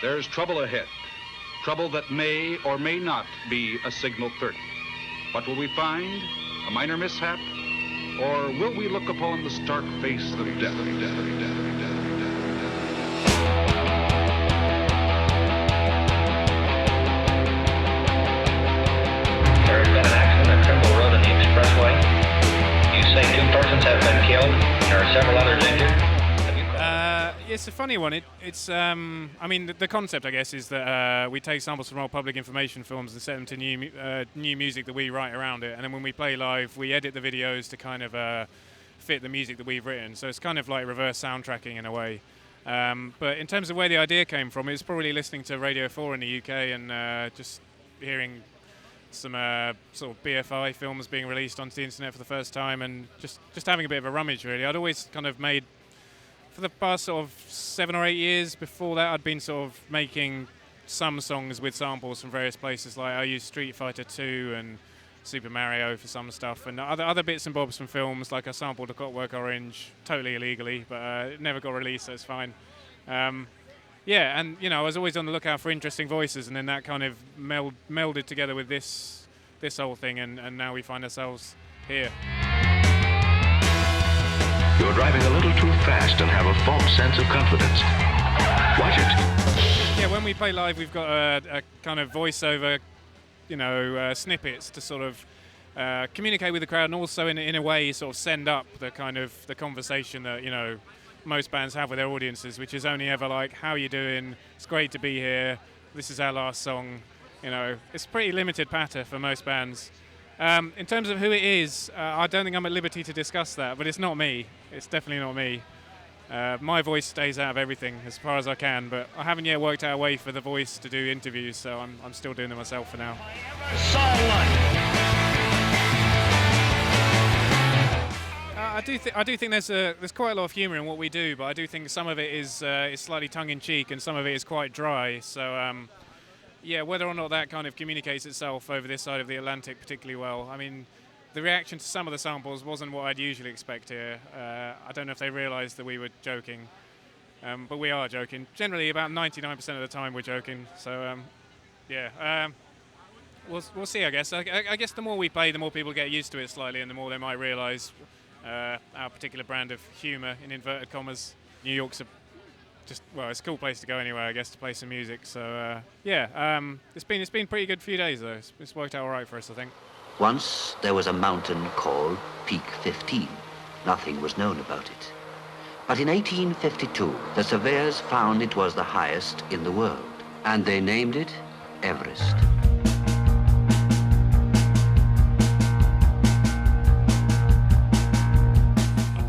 There's trouble ahead. Trouble that may or may not be a signal 30. What will we find? A minor mishap? Or will we look upon the stark face of death? There has been an accident at Trimble Road on the expressway. You say 2 persons have been killed. There are several others injured. It's a funny one. It's I mean, the concept, I guess, is that we take samples from old public information films and set them to new music that we write around it. And then when we play live, we edit the videos to kind of fit the music that we've written. So it's kind of like reverse soundtracking in a way. But in terms of where the idea came from, it's probably listening to Radio 4 in the UK and just hearing some sort of BFI films being released onto the internet for the first time, and just having a bit of a rummage, really. I'd always kind of made, for the past sort of 7 or 8 years before that, I'd been sort of making some songs with samples from various places. Like I used Street Fighter 2 and Super Mario for some stuff, and other bits and bobs from films. Like I sampled A Clockwork Orange, totally illegally, but it never got released, so it's fine. Yeah, and I was always on the lookout for interesting voices, and then that kind of melded together with this whole thing, and now we find ourselves here. You're driving a little too fast and have a false sense of confidence. Watch it. Yeah, when we play live, we've got a kind of voiceover, snippets to sort of communicate with the crowd, and also in a way sort of send up the kind of the conversation that most bands have with their audiences, which is only ever like, how are you doing? It's great to be here. This is our last song. It's pretty limited patter for most bands. In terms of who it is, I don't think I'm at liberty to discuss that, but it's not me. It's definitely not me. My voice stays out of everything as far as I can, but I haven't yet worked out a way for the voice to do interviews, so I'm still doing it myself for now. I do think there's quite a lot of humour in what we do, but I do think some of it is slightly tongue-in-cheek and some of it is quite dry. So yeah, whether or not that kind of communicates itself over this side of the Atlantic particularly well. I mean, the reaction to some of the samples wasn't what I'd usually expect here. I don't know if they realised that we were joking, but we are joking. Generally, about 99% of the time we're joking. So yeah, we'll see. I guess. I guess the more we play, the more people get used to it slightly, and the more they might realise our particular brand of humour, in inverted commas. New York's it's a cool place to go anyway, I guess, to play some music. So yeah, it's been pretty good few days though. It's worked out all right for us, I think. Once there was a mountain called Peak 15. Nothing was known about it. But in 1852, the surveyors found it was the highest in the world, and they named it Everest.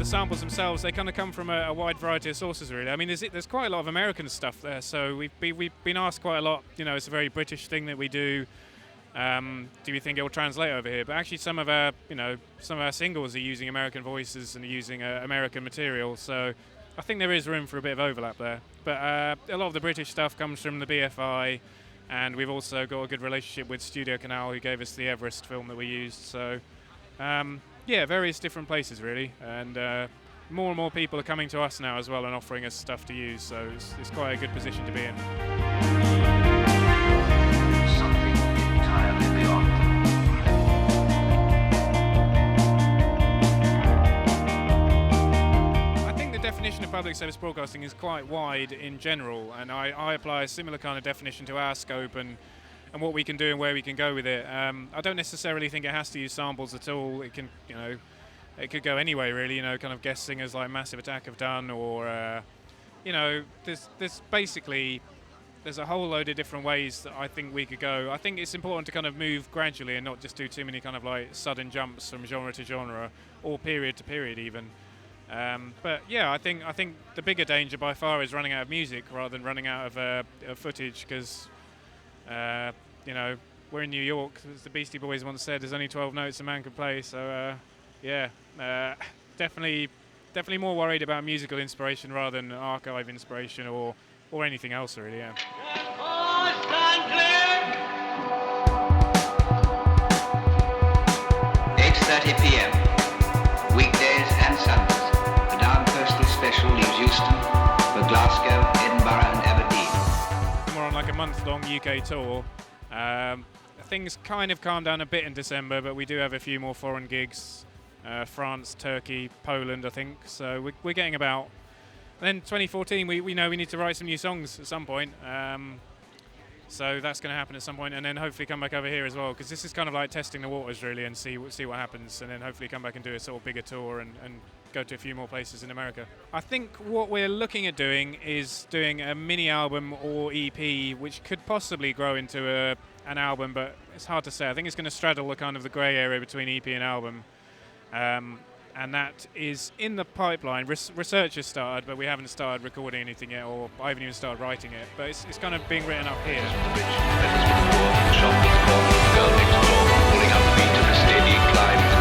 Samples themselves, they kind of come from a wide variety of sources, really. I mean, there's quite a lot of American stuff there, so we've been asked quite a lot. It's a very British thing that we do. Do we think it will translate over here? But actually, some of our singles are using American voices and are using American material. So I think there is room for a bit of overlap there. But a lot of the British stuff comes from the BFI, and we've also got a good relationship with Studio Canal, who gave us the Everest film that we used. So. Yeah, various different places really, and more and more people are coming to us now as well and offering us stuff to use, so it's quite a good position to be in. Something entirely beyond. I think the definition of public service broadcasting is quite wide in general, and I apply a similar kind of definition to our scope and what we can do and where we can go with it. I don't necessarily think it has to use samples at all. It can, it could go anyway, really. Kind of guest singers like Massive Attack have done, or there's basically a whole load of different ways that I think we could go. I think it's important to kind of move gradually and not just do too many kind of like sudden jumps from genre to genre or period to period even. But yeah, I think the bigger danger by far is running out of music rather than running out of footage, because. We're in New York, as the Beastie Boys once said, there's only 12 notes a man can play, so yeah, definitely more worried about musical inspiration rather than archive inspiration or anything else really, yeah. 8:30 p.m. Weekdays and Sundays. The Down Coastal Special leaves Easton for Glasgow, Edinburgh and Aberdeen. month-long UK tour. Things kind of calmed down a bit in December, but we do have a few more foreign gigs. France, Turkey, Poland, I think. So we're getting about. And then 2014, we know we need to write some new songs at some point. So that's going to happen at some point, and then hopefully come back over here as well, because this is kind of like testing the waters really, and see what happens, and then hopefully come back and do a sort of bigger tour and go to a few more places in America. I think what we're looking at doing is doing a mini album or EP, which could possibly grow into an album, but it's hard to say. I think it's going to straddle the kind of the grey area between EP and album, and that is in the pipeline. Research has started, but we haven't started recording anything yet, or I haven't even started writing it, but it's kind of being written up here. Pulling up beat to the steady climb.